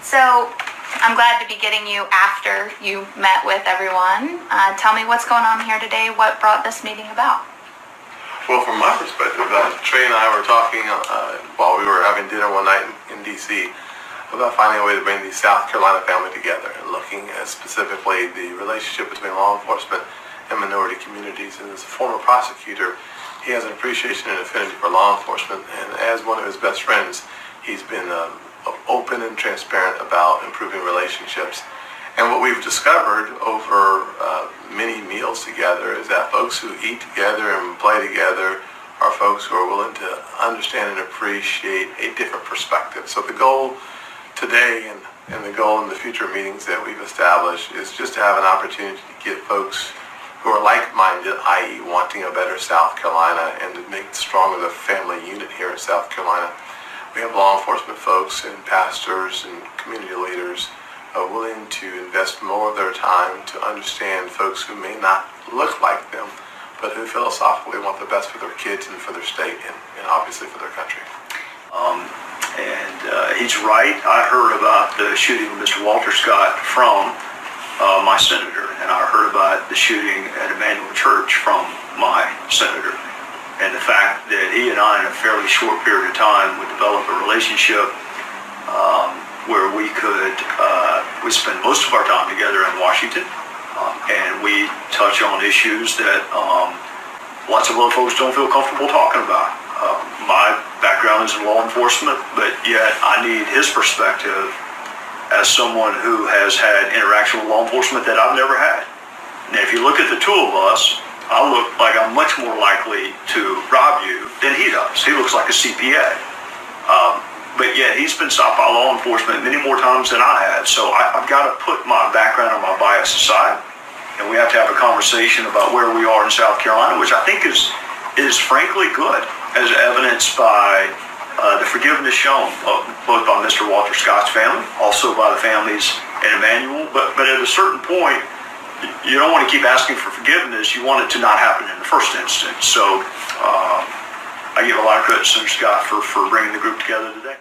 So I'm glad to be getting you after you met with everyone. Tell me what's going on here today. What brought this meeting about? Well, from my perspective, Trey and I were talking while we were having dinner one night in D.C. about finding a way to bring the South Carolina family together and looking at specifically the relationship between law enforcement and minority communities. And as a former prosecutor, he has an appreciation and affinity for law enforcement, and as one of his best friends, he's been open and transparent about improving relationships. And what we've discovered over many meals together is that folks who eat together and play together are folks who are willing to understand and appreciate a different perspective. So the goal today and the goal in the future meetings that we've established is just to have an opportunity to get folks who are like-minded, i.e. wanting a better South Carolina, and to make stronger the family unit here in South Carolina. We have law enforcement folks and pastors and community leaders willing to invest more of their time to understand folks who may not look like them, but who philosophically want the best for their kids and for their state and obviously for their country. He's right. I heard about the shooting of Mr. Walter Scott from my senator, and I heard about the shooting at Emmanuel Church from my senator. And the fact that he and I, in a fairly short period of time, would develop a relationship where we spend most of our time together in Washington, and we touch on issues that lots of other folks don't feel comfortable talking about. My background is in law enforcement, but yet I need his perspective as someone who has had interaction with law enforcement that I've never had. Now, if you look at the two of us, I look like I'm much more likely to rob you than he does. He looks like a CPA. But yet he's been stopped by law enforcement many more times than I have. So I've got to put my background and my bias aside, and we have to have a conversation about where we are in South Carolina, which I think is frankly good, as evidenced by the forgiveness shown both by Mr. Walter Scott's family, also by the families in Emmanuel. But at a certain point, you don't want to keep asking for forgiveness. You want it to not happen in the first instance. So I give a lot of credit to Senator Scott for bringing the group together today.